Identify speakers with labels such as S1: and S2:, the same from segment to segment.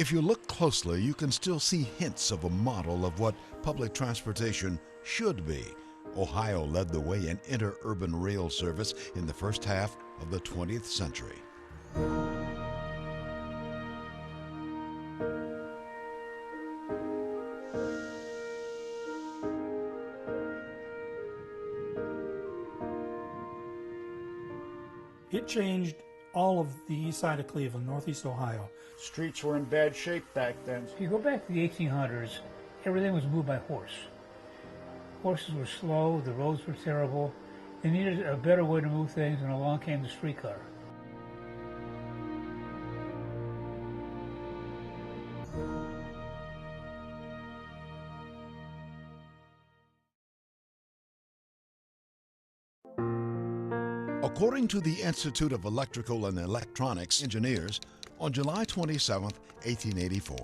S1: If you look closely, you can still see hints of a model of what public transportation should be. Ohio led the way in interurban rail service in the first half of the 20th century.
S2: It changed all of the east side of Cleveland, Northeast Ohio.
S3: Streets were in bad shape back then.
S4: If you go back to the 1800s, everything was moved by horse. Horses were slow, the roads were terrible. They needed a better way to move things, and along came the streetcar.
S1: According to the Institute of Electrical and Electronics Engineers, on July 27, 1884,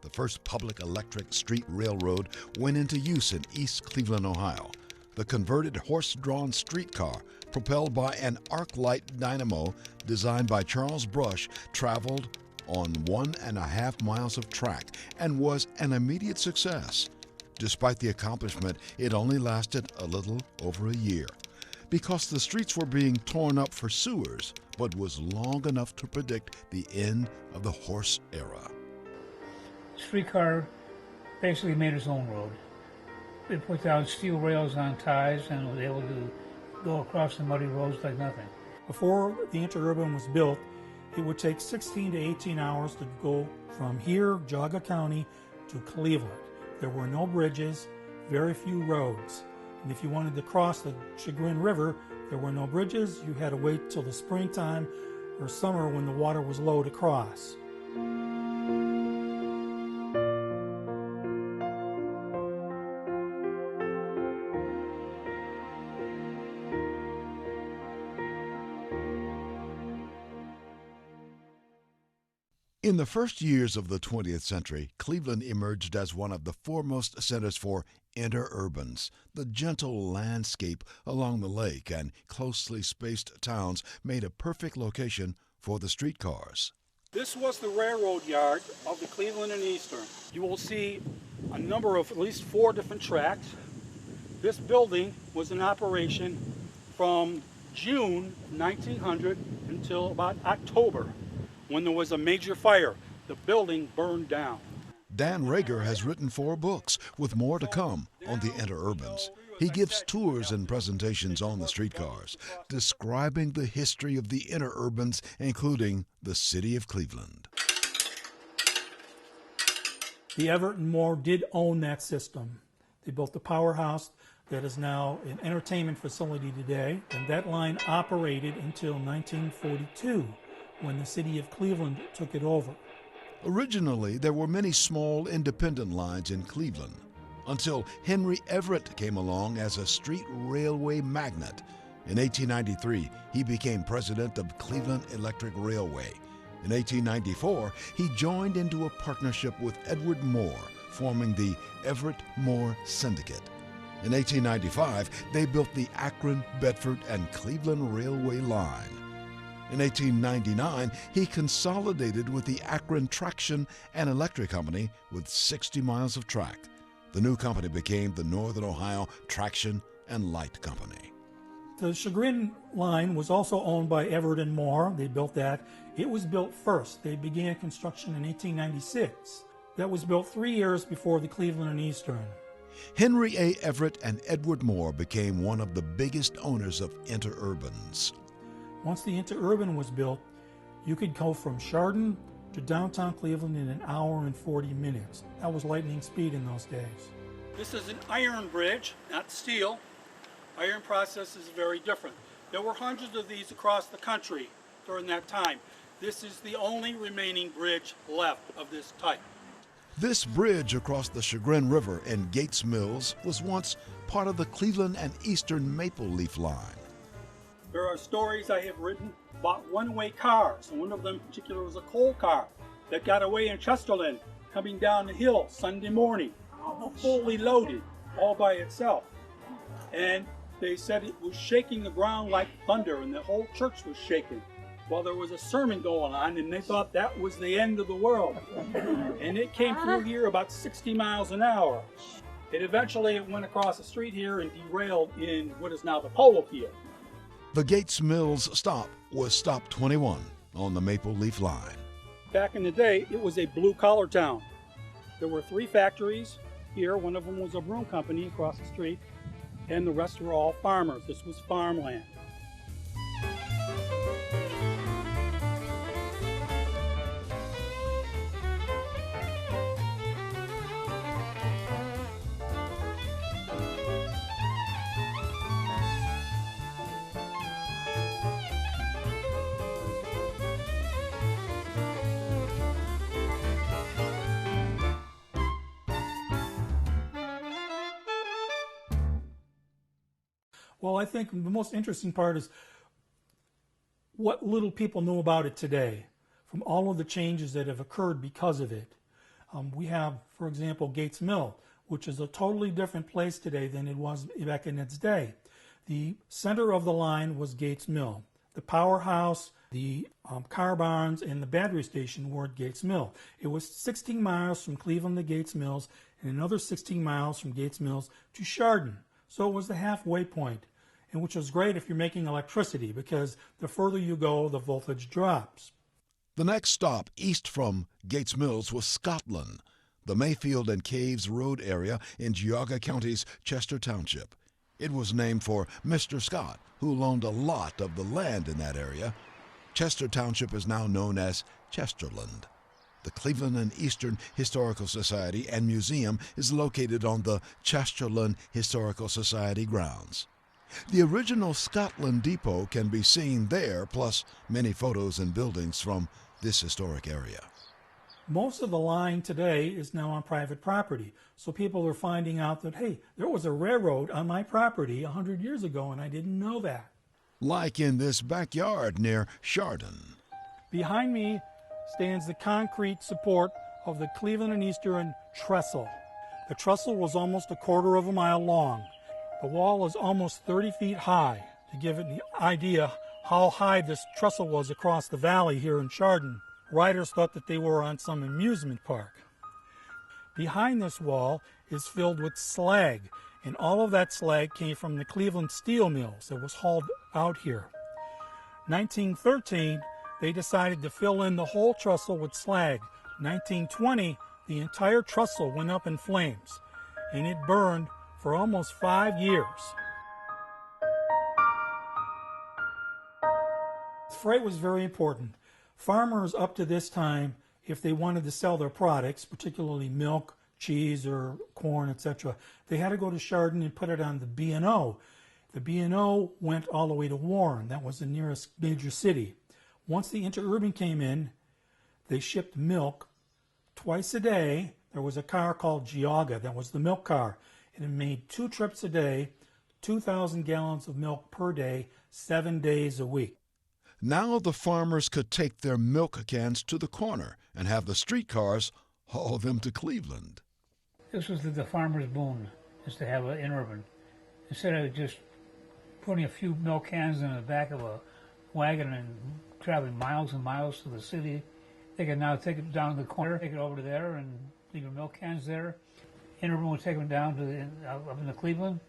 S1: the first public electric street railroad went into use in East Cleveland, Ohio. The converted horse-drawn streetcar, propelled by an arc light dynamo designed by Charles Brush, traveled on 1.5 miles of track and was an immediate success. Despite the accomplishment, it only lasted a little over a year, because the streets were being torn up for sewers, but was long enough to predict the end of the horse era.
S4: Streetcar basically made its own road. It put down steel rails on ties and was able to go across the muddy roads like nothing.
S2: Before the interurban was built, it would take 16 to 18 hours to go from here, Geauga County, to Cleveland. There were no bridges, very few roads. And if you wanted to cross the Chagrin River, there were no bridges. You had to wait till the springtime or summer when the water was low to cross.
S1: In the first years of the 20th century, Cleveland emerged as one of the foremost centers for interurbans. The gentle landscape along the lake and closely spaced towns made a perfect location for the streetcars.
S2: This was the railroad yard of the Cleveland and Eastern. You will see a number of at least 4 different tracks. This building was in operation from June 1900 until about October, when there was a major fire. The building burned down.
S1: Dan Rager has written 4 books, with more to come on the interurbans. He gives tours and presentations on the streetcars, describing the history of the interurbans, including the city of Cleveland.
S2: The Everett and Moore did own that system. They built the powerhouse that is now an entertainment facility today, and that line operated until 1942. When the city of Cleveland took it over.
S1: Originally, there were many small independent lines in Cleveland, until Henry Everett came along as a street railway magnate. In 1893, he became president of Cleveland Electric Railway. In 1894, he joined into a partnership with Edward Moore, forming the Everett-Moore Syndicate. In 1895, they built the Akron, Bedford, and Cleveland Railway line. In 1899, he consolidated with the Akron Traction and Electric Company with 60 miles of track. The new company became the Northern Ohio Traction and Light Company.
S2: The Chagrin line was also owned by Everett and Moore. They built that. It was built first. They began construction in 1896. That was built 3 years before the Cleveland and Eastern.
S1: Henry A. Everett and Edward Moore became one of the biggest owners of interurbans.
S2: Once the interurban was built, you could go from Chardon to downtown Cleveland in 1 hour and 40 minutes. That was lightning speed in those days. This is an iron bridge, not steel. Iron process is very different. There were hundreds of these across the country during that time. This is the only remaining bridge left of this type.
S1: This bridge across the Chagrin River in Gates Mills was once part of the Cleveland and Eastern Maple Leaf Line.
S2: There are stories I have written about one-way cars, and one of them in particular was a coal car that got away in Chesterland coming down the hill Sunday morning, fully loaded, all by itself. And they said it was shaking the ground like thunder, and the whole church was shaking. Well, there was a sermon going on, and they thought that was the end of the world. And it came through here about 60 miles an hour. It eventually went across the street here and derailed in what is now the polo field.
S1: The Gates Mills stop was Stop 21 on the Maple Leaf Line.
S2: Back in the day, it was a blue-collar town. There were 3 factories here. One of them was a broom company across the street, and the rest were all farmers. This was farmland. Well, I think the most interesting part is what little people know about it today, from all of the changes that have occurred because of it. We have, for example, Gates Mill, which is a totally different place today than it was back in its day. The center of the line was Gates Mill. The powerhouse, the car barns, and the battery station were at Gates Mill. It was 16 miles from Cleveland to Gates Mills, and another 16 miles from Gates Mills to Chardon. So it was the halfway point, and which was great if you're making electricity, because the further you go, the voltage drops.
S1: The next stop east from Gates Mills was Scotland, the Mayfield and Caves Road area in Geauga County's Chester Township. It was named for Mr. Scott, who loaned a lot of the land in that area. Chester Township is now known as Chesterland. The Cleveland and Eastern Historical Society and Museum is located on the Chesterland Historical Society grounds. The original Scotland Depot can be seen there, plus many photos and buildings from this historic area.
S2: Most of the line today is now on private property, so people are finding out that, hey, there was a railroad on my property 100 years ago, and I didn't know that.
S1: Like in this backyard near Chardon.
S2: Behind me stands the concrete support of the Cleveland and Eastern trestle. The trestle was almost 1/4 of a mile long. The wall is almost 30 feet high. To give it an idea how high this trestle was across the valley here in Chardon, riders thought that they were on some amusement park. Behind this wall is filled with slag, and all of that slag came from the Cleveland steel mills that was hauled out here. 1913, they decided to fill in the whole trestle with slag. 1920, the entire trestle went up in flames, and it burned for almost 5 years. Freight was very important. Farmers up to this time, if they wanted to sell their products, particularly milk, cheese, or corn, etc., they had to go to Chardon and put it on the B&O. The B&O went all the way to Warren. That was the nearest major city. Once the Interurban came in, they shipped milk twice a day. There was a car called Geauga that was the milk car, and it made 2 trips a day, 2,000 gallons of milk per day, 7 days a week.
S1: Now the farmers could take their milk cans to the corner and have the streetcars haul them to Cleveland.
S4: This was the farmer's boon, is to have an interurban. Instead of just putting a few milk cans in the back of a wagon and traveling miles and miles to the city, they can now take it down to the corner, take it over to there, and leave your milk cans there. Interurban would take them down to up into Cleveland,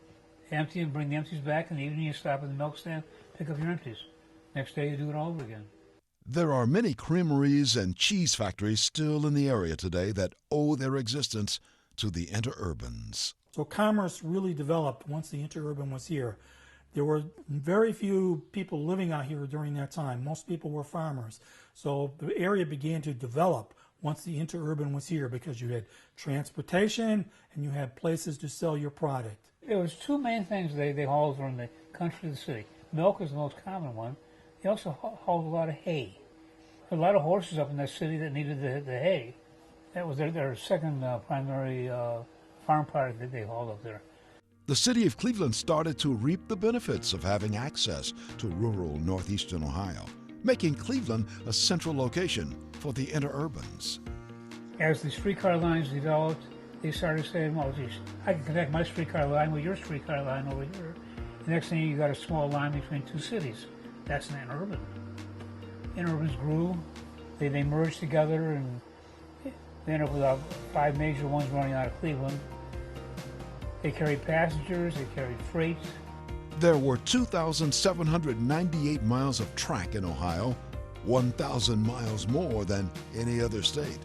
S4: empty and bring the empties back. In the evening, you stop at the milk stand, pick up your empties. Next day, you do it all over again.
S1: There are many creameries and cheese factories still in the area today that owe their existence to the Interurbans.
S2: So commerce really developed once the Interurban was here. There were very few people living out here during that time. Most people were farmers. So the area began to develop once the Interurban was here, because you had transportation and you had places to sell your product.
S4: There was 2 main things they hauled from the country to the city. Milk was the most common one. They also hauled a lot of hay. There were a lot of horses up in that city that needed the hay. That was their second primary farm product that they hauled up there.
S1: The city of Cleveland started to reap the benefits of having access to rural northeastern Ohio, making Cleveland a central location for the Interurbans.
S4: As the streetcar lines developed, they started saying, well, geez, I can connect my streetcar line with your streetcar line over here. The next thing, you got a small line between 2 cities. That's an interurban. interurbans grew. They merged together, and they ended up with 5 major ones running out of Cleveland. They carried passengers, they carried freight.
S1: There were 2,798 miles of track in Ohio, 1,000 miles more than any other state.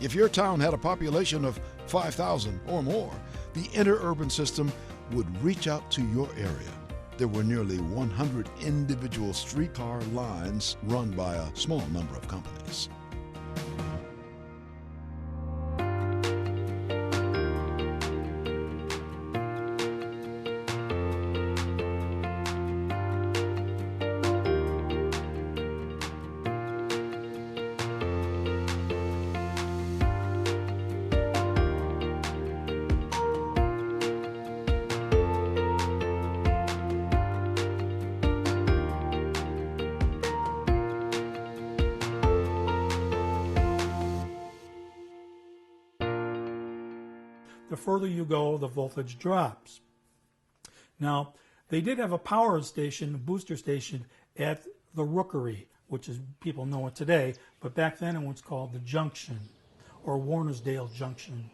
S1: If your town had a population of 5,000 or more, the interurban system would reach out to your area. There were nearly 100 individual streetcar lines run by a small number of companies.
S2: The further you go, the voltage drops. Now, they did have a power station, a booster station, at the Rookery, which is, people know it today, but back then it was called the Junction, or Warnersdale Junction.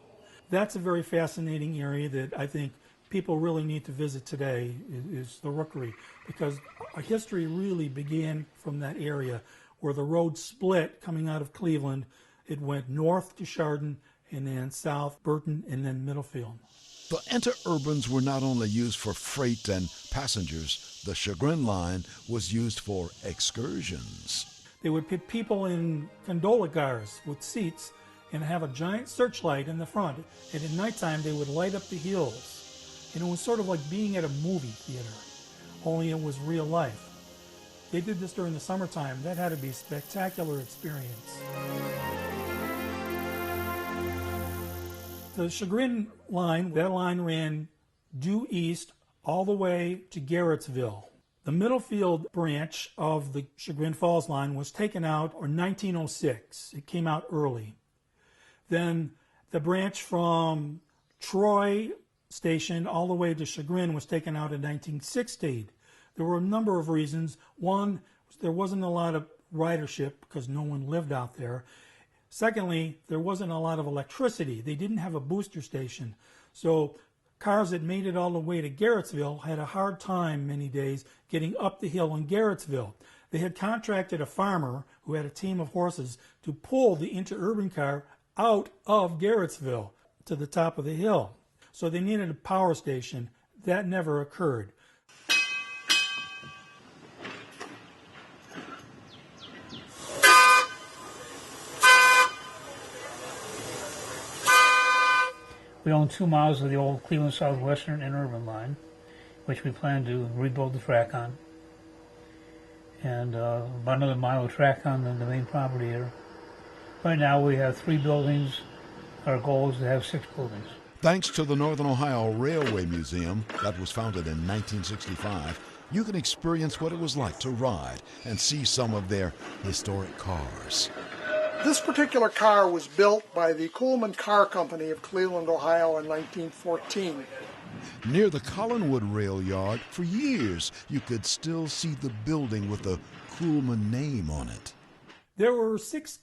S2: That's a very fascinating area that I think people really need to visit today, is the Rookery, because our history really began from that area where the road split coming out of Cleveland. It went north to Chardon, and then south, Burton, and then Middlefield.
S1: The interurbans were not only used for freight and passengers, the Chagrin Line was used for excursions.
S2: They would put people in gondola cars with seats and have a giant searchlight in the front, and at nighttime they would light up the hills. And it was sort of like being at a movie theater, only it was real life. They did this during the summertime. That had to be a spectacular experience. The Chagrin Line, that line ran due east all the way to Garrettsville. The Middlefield branch of the Chagrin Falls line was taken out in 1906. It came out early. Then the branch from Troy Station all the way to Chagrin was taken out in 1916. There were a number of reasons. One, there wasn't a lot of ridership because no one lived out there. Secondly, there wasn't a lot of electricity. They didn't have a booster station. So cars that made it all the way to Garrettsville had a hard time many days getting up the hill in Garrettsville. They had contracted a farmer who had a team of horses to pull the interurban car out of Garrettsville to the top of the hill. So they needed a power station. That never occurred.
S4: We own 2 miles of the old Cleveland Southwestern Interurban line, which we plan to rebuild the track on. And about another mile of track on the main property here. Right now we have 3 buildings. Our goal is to have 6 buildings.
S1: Thanks to the Northern Ohio Railway Museum that was founded in 1965, you can experience what it was like to ride and see some of their historic cars.
S5: This particular car was built by the Coleman Car Company of Cleveland, Ohio in 1914.
S1: Near the Collinwood Rail Yard, for years, you could still see the building with the Coleman name on it.
S2: There were 6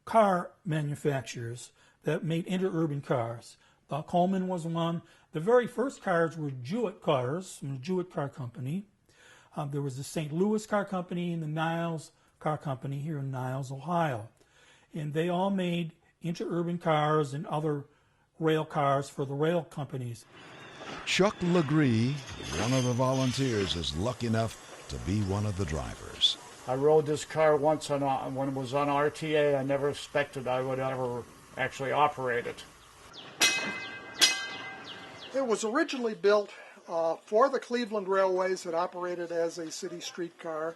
S2: car manufacturers that made interurban cars. Coleman was one. The very first cars were Jewett cars from the Jewett Car Company. There was the St. Louis Car Company and the Niles Car Company here in Niles, Ohio. And they all made interurban cars and other rail cars for the rail companies.
S1: Chuck Legree, one of the volunteers, is lucky enough to be one of the drivers.
S3: I rode this car once when it was on RTA. I never expected I would ever actually operate it.
S5: It was originally built for the Cleveland Railways that operated as a city streetcar.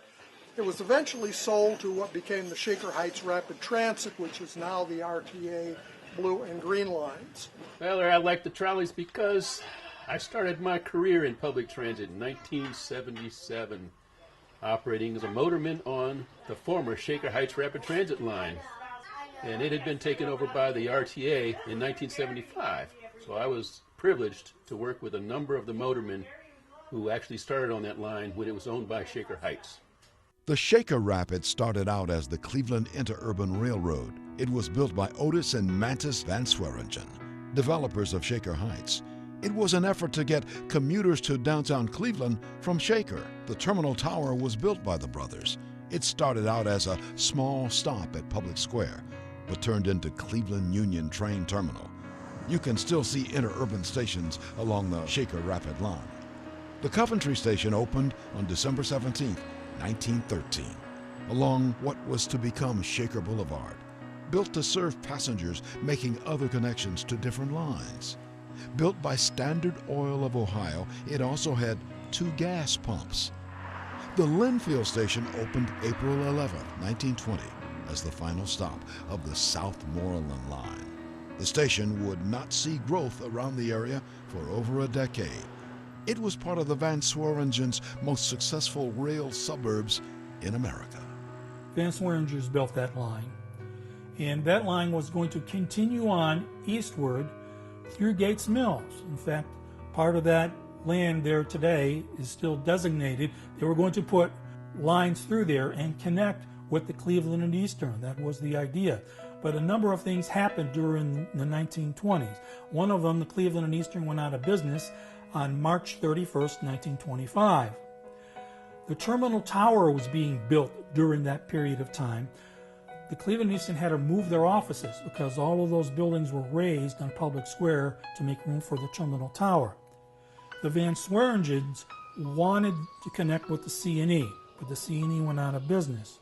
S5: It was eventually sold to what became the Shaker Heights Rapid Transit, which is now the RTA blue and green lines.
S6: Well, I like the trolleys because I started my career in public transit in 1977, operating as a motorman on the former Shaker Heights Rapid Transit line. And it had been taken over by the RTA in 1975. So I was privileged to work with a number of the motormen who actually started on that line when it was owned by Shaker Heights.
S1: The Shaker Rapid started out as the Cleveland Interurban Railroad. It was built by Otis and Mantis Van Sweringen, developers of Shaker Heights. It was an effort to get commuters to downtown Cleveland from Shaker. The terminal tower was built by the brothers. It started out as a small stop at Public Square, but turned into Cleveland Union Train Terminal. You can still see interurban stations along the Shaker Rapid line. The Coventry station opened on December 17, 1913, along what was to become Shaker Boulevard, built to serve passengers making other connections to different lines. Built by Standard Oil of Ohio, it also had 2 gas pumps. The Linfield station opened April 11, 1920, as the final stop of the Southmoreland line. The station would not see growth around the area for over a decade. It was part of the Van Sweringen's most successful rail suburbs in America.
S2: Van Sweringen's built that line, and that line was going to continue on eastward through Gates Mills. In fact, part of that land there today is still designated. They were going to put lines through there and connect with the Cleveland and Eastern. That was the idea. But a number of things happened during the 1920s. One of them, the Cleveland and Eastern went out of business on March 31st, 1925. The terminal tower was being built during that period of time. The Cleveland and Eastern had to move their offices because all of those buildings were raised on Public Square to make room for the terminal tower. The Van Sweringens wanted to connect with the C&E, but the C&E went out of business.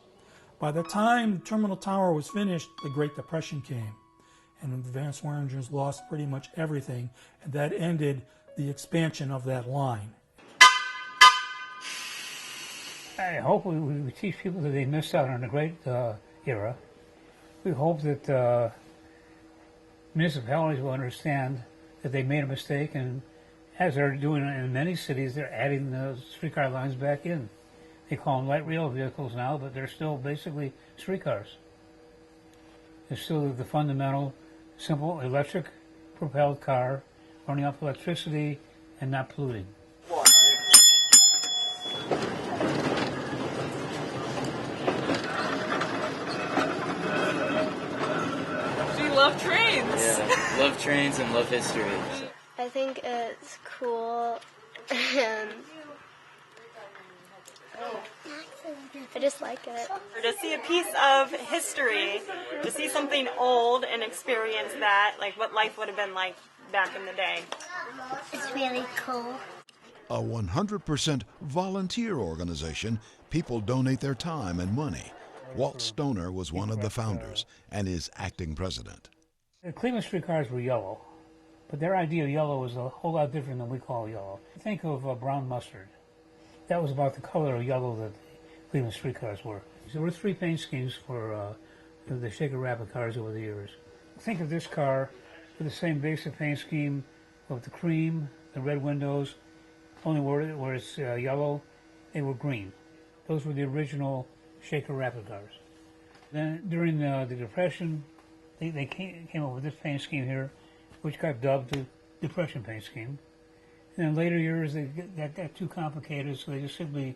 S2: By the time the terminal tower was finished, the Great Depression came, and the Van Sweringens lost pretty much everything, and that ended the expansion of that line.
S4: I hope we teach people that they missed out on a great era. We hope that municipalities will understand that they made a mistake, and as they're doing in many cities, they're adding the streetcar lines back in. They call them light rail vehicles now, but they're still basically streetcars. They're still the fundamental, simple electric propelled car running off electricity and not polluting.
S7: Do you love trains?
S8: Yeah, love trains and love history.
S9: I think it's cool and I just like it.
S7: To see a piece of history, to see something old and experience that, like what life would have been like back in the day.
S9: It's really cool.
S1: A 100% volunteer organization, people donate their time and money. Walt Stoner was one of the founders and is acting president.
S4: The Cleveland streetcars were yellow, but their idea of yellow was a whole lot different than we call yellow. Think of brown mustard. That was about the color of yellow that the Cleveland streetcars were. So there were 3 paint schemes for the Shaker Rapid cars over the years. Think of this car with the same basic paint scheme of the cream, the red windows, only where it's yellow, they were green. Those were the original Shaker Rapid cars. Then during the Depression, they came up with this paint scheme here, which got dubbed the Depression paint scheme. And in later years, they got too complicated, so they just simply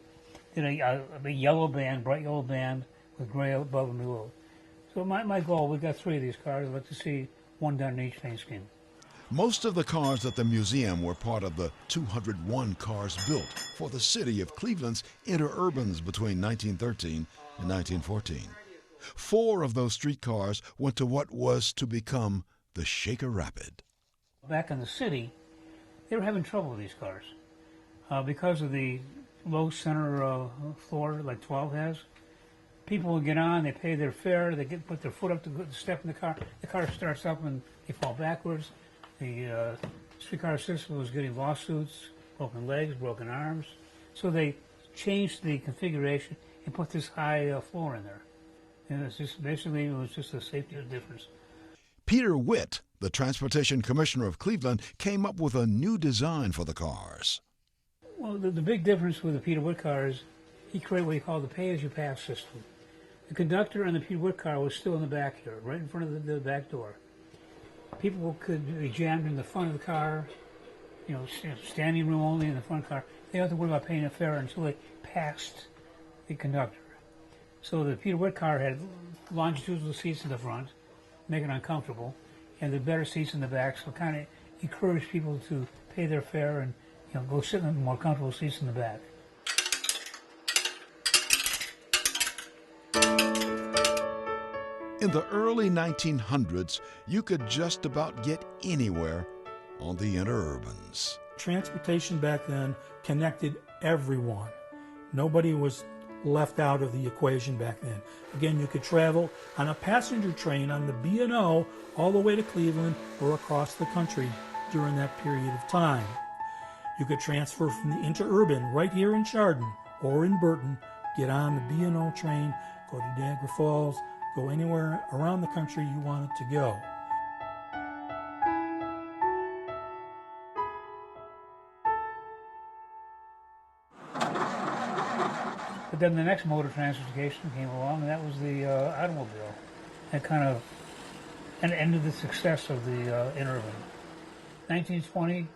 S4: did a yellow band, bright yellow band, with gray above and below. So my goal, we've got 3 of these cars. I'd like to see one done in each paint scheme.
S1: Most of the cars at the museum were part of the 201 cars built for the city of Cleveland's interurbans between 1913 and 1914. 4 of those streetcars went to what was to become the Shaker Rapid.
S4: Back in the city, they were having trouble with these cars because of the low center floor like 12 has. People would get on, they pay their fare, they put their foot up to step in the car starts up and they fall backwards. The streetcar system was getting lawsuits, broken legs, broken arms. So they changed the configuration and put this high floor in there. And it's just basically, it was just a safety difference.
S1: Peter Witt, the Transportation Commissioner of Cleveland, came up with a new design for the cars.
S4: Well, the big difference with the Peter Witt cars, he created what he called the pay-as-you-pass system. The conductor on the Peter Witt car was still in the back here, right in front of the back door. People could be jammed in the front of the car, standing room only in the front car. They didn't have to worry about paying a fare until they passed the conductor. So the Peter Witt car had longitudinal seats in the front, make it uncomfortable, and the better seats in the back, so kind of encourage people to pay their fare and go sit in the more comfortable seats in the back.
S1: In the early 1900s, you could just about get anywhere on the interurbans.
S2: Transportation back then connected everyone. Nobody was left out of the equation back then. Again, you could travel on a passenger train on the B&O all the way to Cleveland or across the country during that period of time. You could transfer from the interurban right here in Chardon or in Burton, get on the B&O train, go to Niagara Falls, go anywhere around the country you wanted to go.
S4: But then the next mode of transportation came along, and that was the automobile. That kind of ended the success of the interurban. 1920,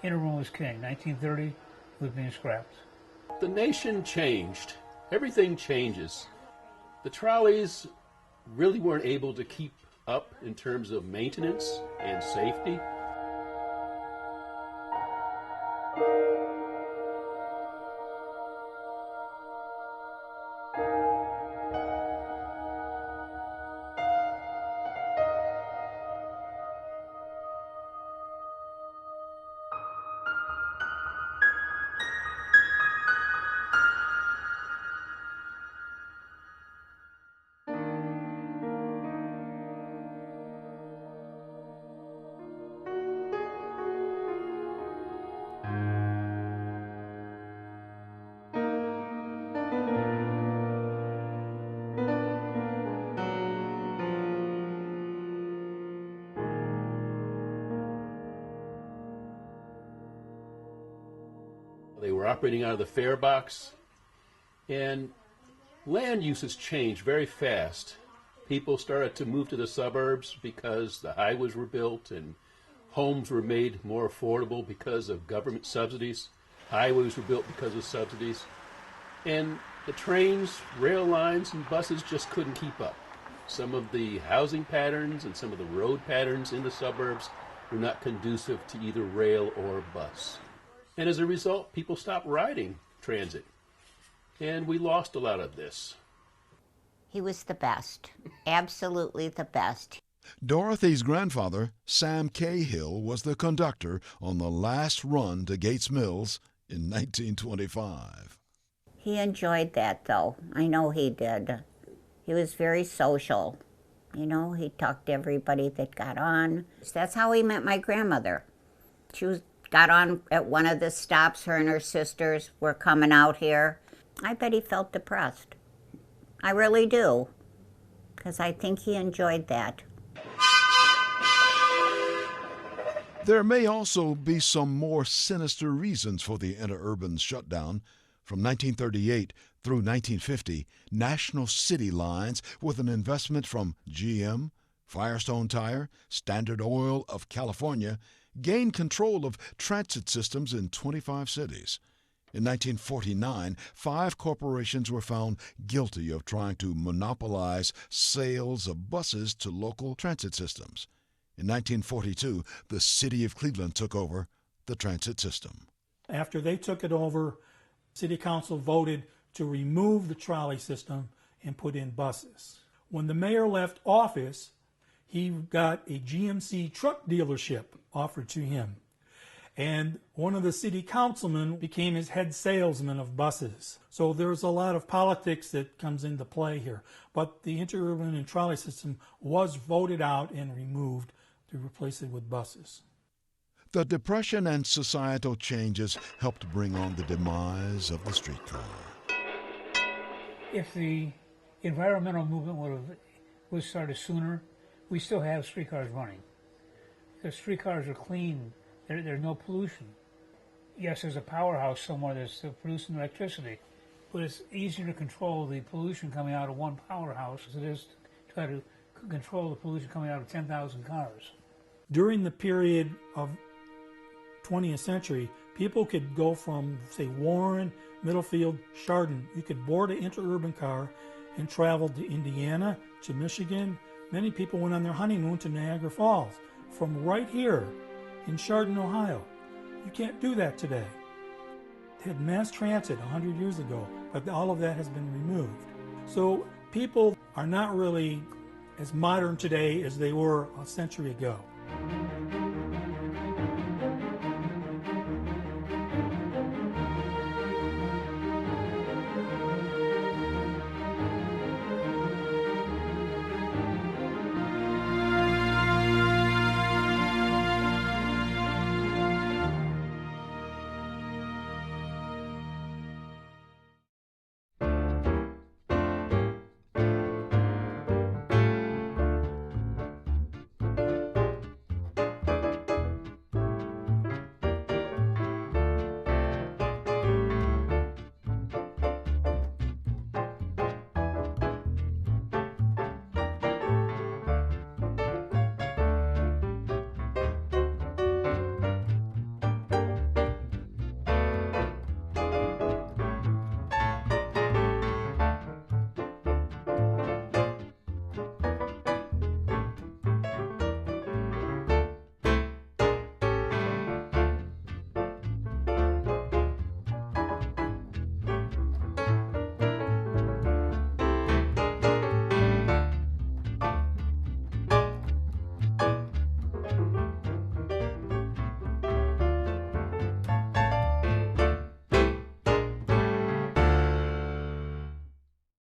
S4: interurban was king. 1930, it was being scrapped.
S6: The nation changed. Everything changes. The trolleys really weren't able to keep up in terms of maintenance and safety. They were operating out of the fare box, and land uses changed very fast. People started to move to the suburbs because the highways were built and homes were made more affordable because of government subsidies. Highways were built because of subsidies. And the trains, rail lines, and buses just couldn't keep up. Some of the housing patterns and some of the road patterns in the suburbs were not conducive to either rail or bus. And as a result, people stopped riding transit. And we lost a lot of this.
S10: He was the best, absolutely the best.
S1: Dorothy's grandfather, Sam Cahill, was the conductor on the last run to Gates Mills in 1925.
S10: He enjoyed that, though. I know he did. He was very social. You know, he talked to everybody that got on. That's how he met my grandmother. She got on at one of the stops. Her and her sisters were coming out here. I bet he felt depressed. I really do, because I think he enjoyed that.
S1: There may also be some more sinister reasons for the interurban shutdown. From 1938 through 1950, National City Lines, with an investment from GM, Firestone Tire, Standard Oil of California, gained control of transit systems in 25 cities. In 1949, 5 corporations were found guilty of trying to monopolize sales of buses to local transit systems. In 1942, the city of Cleveland took over the transit system.
S2: After they took it over, City Council voted to remove the trolley system and put in buses. When the mayor left office, he got a GMC truck dealership offered to him. And one of the city councilmen became his head salesman of buses. So there's a lot of politics that comes into play here. But the interurban and trolley system was voted out and removed to replace it with buses.
S1: The Depression and societal changes helped bring on the demise of the streetcar.
S4: If the environmental movement would started sooner, we still have streetcars running. Because streetcars are clean. There's no pollution. Yes, there's a powerhouse somewhere that's producing electricity, but it's easier to control the pollution coming out of one powerhouse as it is to try to control the pollution coming out of 10,000 cars.
S2: During the period of 20th century, people could go from, say, Warren, Middlefield, Chardon. You could board an interurban car and traveled to Indiana, to Michigan. Many people went on their honeymoon to Niagara Falls from right here in Chardon, Ohio. You can't do that today. They had mass transit 100 years ago, but all of that has been removed. So people are not really as modern today as they were a century ago.